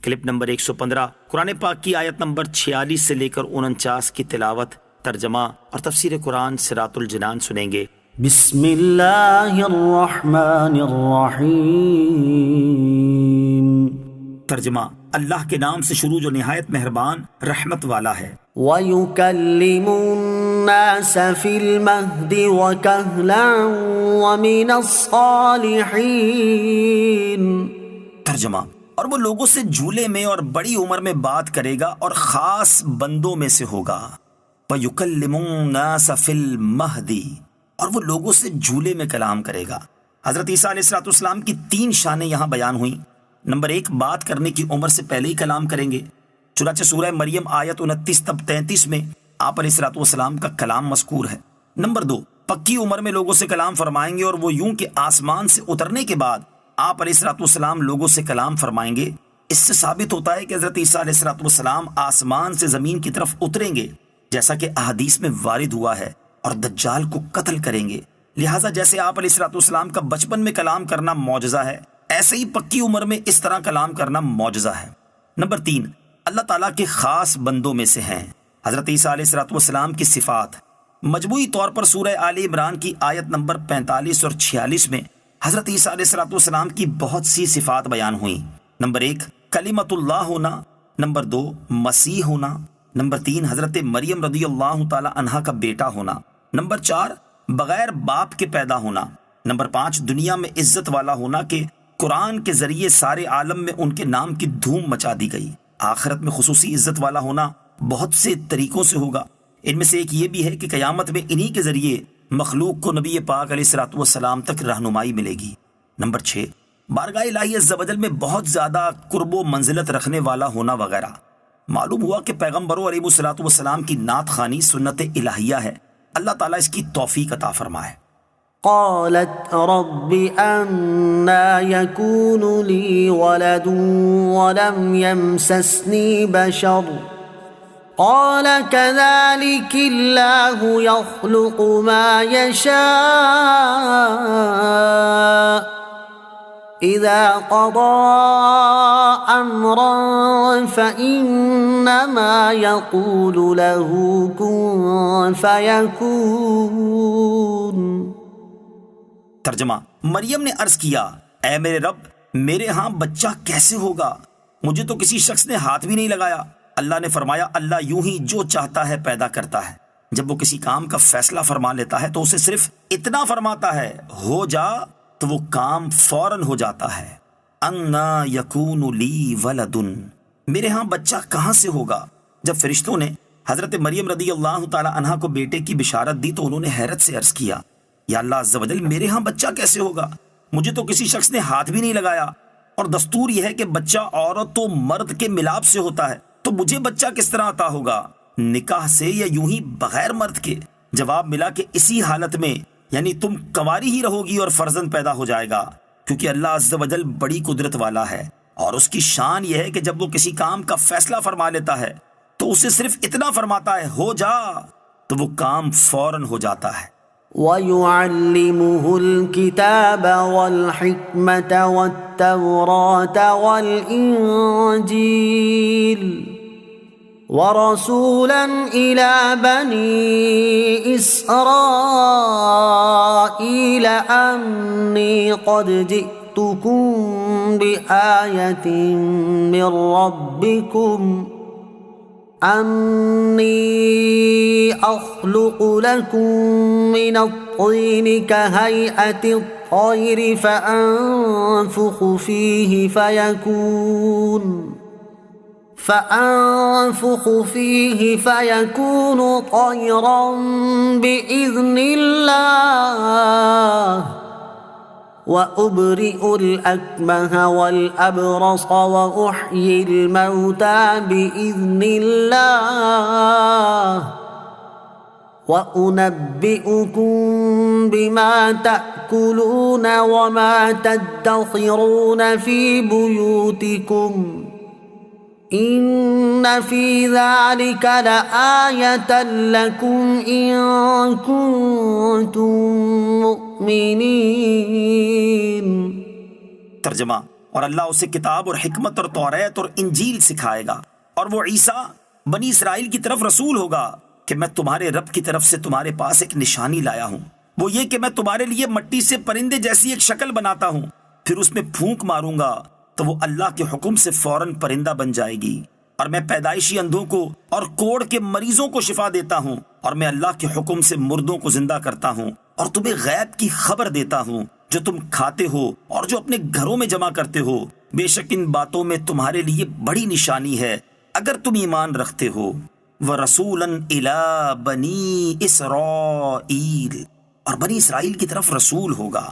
Clip number 115 قرآن پاک کی آیت نمبر 46 سے لے کر 49 کی تلاوت، ترجمہ اور تفسیر قرآن صراط الجنان سنیں گے۔ بسم اللہ الرحمن الرحیم۔ ترجمہ، اللہ کے نام سے شروع جو نہایت مہربان رحمت والا ہے۔ وَيُكَلِّمُ النَّاسَ فِي الْمَهْدِ وَكَهْلًا وَمِنَ الصَّالِحِينَ۔ ترجمہ، اور وہ لوگوں سے جھولے میں اور بڑی عمر میں بات کرے گا اور خاص بندوں میں سے ہوگا۔ وَيُكَلِّمُ النَّاسَ فِي الْمَهْدِ، اور وہ لوگوں سے جھولے میں کلام کرے گا۔ حضرت عیسیٰ علیہ السلام کی 3 شانیں یہاں بیان ہوئیں۔ نمبر 1، بات کرنے کی عمر سے پہلے ہی کلام کریں گے، چنانچہ سورہ مریم آیت 29 تب 33 میں آپ علیہ السلام کا کلام مذکور ہے۔ نمبر 2، پکی عمر میں لوگوں سے کلام فرمائیں گے، اور وہ یوں کہ آسمان سے اترنے کے بعد آپ علیہ السلام لوگوں سے کلام فرمائیں گے۔ اس سے ثابت ہوتا ہے کہ حضرت عیسیٰ علیہ السلام آسمان سے زمین کی طرف اتریں گے، جیسا کہ احادیث میں وارد ہوا ہے، اور دجال کو قتل کریں گے۔ لہٰذا جیسے آپ علیہ السلام کا بچپن میں کلام کرنا معجزہ ہے، ایسے ہی پکی عمر میں اس طرح کلام کرنا معجزہ ہے۔ نمبر 3، اللہ تعالیٰ کے خاص بندوں میں سے ہیں۔ حضرت عیسیٰ علیہ السلام کی صفات مجموعی طور پر سورہ آل عمران کی آیت نمبر 45 اور 46 میں حضرت عیسیٰ علیہ السلام کی بہت سی صفات بیان ہوئیں۔ نمبر 1، کلمۃ اللہ ہونا۔ نمبر 2، مسیح ہونا۔ نمبر 3، حضرت مریم رضی اللہ تعالی عنہا کا بیٹا ہونا۔ نمبر 4، بغیر باپ کے پیدا ہونا۔ نمبر 5، دنیا میں عزت والا ہونا کہ قرآن کے ذریعے سارے عالم میں ان کے نام کی دھوم مچا دی گئی۔ آخرت میں خصوصی عزت والا ہونا بہت سے طریقوں سے ہوگا، ان میں سے ایک یہ بھی ہے کہ قیامت میں انہی کے ذریعے مخلوق کو نبی پاک علیہ السلام تک رہنمائی ملے گی۔ نمبر 6، بارگاہ الہی عز و جل میں بہت زیادہ قرب و منزلت رکھنے والا ہونا وغیرہ۔ معلوم ہوا کہ پیغمبروں علیہ السلام کی نعت خوانی سنت الہیہ ہے۔ اللہ تعالیٰ اس کی توفیق عطا فرمائے۔ قالت رب أنا يكون لي ولد ولم يمسسني بشر قال كذلك الله يخلق ما يشاء إذا قضى أمرا فإنما يقول له كن فيكون۔ ترجمہ، مریم نے عرض کیا، اے میرے رب، میرے ہاں بچہ کیسے ہوگا؟ مجھے تو کسی شخص نے ہاتھ بھی نہیں لگایا۔ اللہ نے فرمایا، اللہ یوں ہی جو چاہتا ہے پیدا کرتا ہے۔ جب وہ کسی کام کا فیصلہ فرما لیتا ہے تو اسے صرف اتنا فرماتا ہے، ہو جا، تو وہ کام فوراً ہو جاتا ہے۔ انا یکون لی ولد، میرے ہاں بچہ کہاں سے ہوگا؟ جب فرشتوں نے حضرت مریم رضی اللہ تعالی عنہا کو بیٹے کی بشارت دی تو انہوں نے حیرت سے عرض کیا، یا اللہ عز و جل، میرے ہاں بچہ کیسے ہوگا؟ مجھے تو کسی شخص نے ہاتھ بھی نہیں لگایا، اور دستور یہ ہے کہ بچہ عورت و مرد کے ملاپ سے ہوتا ہے، تو مجھے بچہ کس طرح عطا ہوگا؟ نکاح سے یا یوں ہی بغیر مرد کے؟ جواب ملا کہ اسی حالت میں، یعنی تم کنواری ہی رہو گی اور فرزند پیدا ہو جائے گا، کیونکہ اللہ عز و جل بڑی قدرت والا ہے، اور اس کی شان یہ ہے کہ جب وہ کسی کام کا فیصلہ فرما لیتا ہے تو اسے صرف اتنا فرماتا ہے، ہو جا، تو وہ کام فوراً ہو جاتا ہے۔ وَيُعَلِّمُهُ الْكِتَابَ وَالْحِكْمَةَ وَالتَّوْرَاةَ وَالْإِنْجِيلَ وَرَسُولًا إِلَى بَنِي إِسْرَائِيلَ أَنِّي قَدْ جِئْتُكُمْ بِآيَةٍ مِّن رَّبِّكُمْ أَنِّي أَخْلُقُ لَكُم مِّنَ الطِّينِ كَهَيْئَةِ الطَّيْرِ فَأَنفُخُ فِيهِ فَيَكُونُ طَيْرًا بِإِذْنِ اللَّهِ وَأُبْرِئُ الْأَكْمَهَ وَالْأَبْرَصَ وَأُحْيِي الْمَوْتَى بِإِذْنِ اللَّهِ وَأُنَبِّئُكُم بِمَا تَأْكُلُونَ وَمَا تَدَّخِرُونَ فِي بُيُوتِكُمْ إِنَّ فِي ذَلِكَ لَآيَةً لَكُمْ إِن كُنتُم مُّؤْمِنِينَ۔ ترجمہ، اور اللہ اسے کتاب اور حکمت اور توریت اور انجیل سکھائے گا، اور وہ عیسیٰ بنی اسرائیل کی طرف رسول ہوگا کہ میں تمہارے رب کی طرف سے تمہارے پاس ایک نشانی لایا ہوں، وہ یہ کہ میں تمہارے لیے مٹی سے پرندے جیسی ایک شکل بناتا ہوں، پھر اس میں پھونک ماروں گا تو وہ اللہ کے حکم سے فوراً پرندہ بن جائے گی، اور میں پیدائشی اندھوں کو اور کوڑ کے مریضوں کو شفا دیتا ہوں، اور میں اللہ کے حکم سے مردوں کو زندہ کرتا ہوں، اور تمہیں غیب کی خبر دیتا ہوں جو تم کھاتے ہو اور جو اپنے گھروں میں جمع کرتے ہو، بے شک ان باتوں میں تمہارے لیے بڑی نشانی ہے اگر تم ایمان رکھتے ہو۔ وَرَسُولًا إِلَىٰ بَنِي إِسْرَائِيل، اور بنی اسرائیل کی طرف رسول ہوگا۔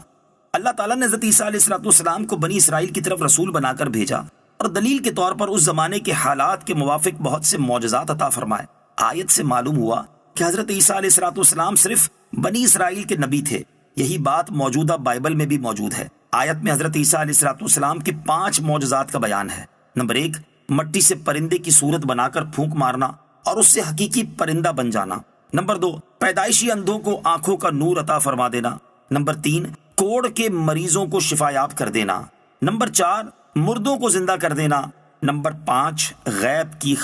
اللہ تعالیٰ نے حضرت عیسیٰ علیہ السلام کو بنی اسرائیل کی طرف رسول بنا کر بھیجا، اور دلیل کے طور پر اس زمانے کے حالات کے موافق بہت سے معجزات عطا فرمائے۔ آیت سے معلوم ہوا کہ حضرت عیسیٰ علیہ السلام صرف بنی اسرائیل کے نبی تھے۔ یہی بات موجودہ بائبل میں بھی موجود ہے۔ آیت میں حضرت عیسیٰ علیہ السلام کے 5 معجزات کا بیان ہے۔ نمبر 1، مٹی سے پرندے کی صورت بنا کر پھونک مارنا اور اس سے حقیقی پرندہ بن جانا۔ نمبر 2، پیدائشی اندھوں کو آنکھوں کا نور عطا فرما دینا۔ نمبر 3، کوڑ کے مریضوں کو شفا یاب کر دینا۔ نمبر 4، مردوں کو زندہ کر دینا۔ نمبر 5، غیب کی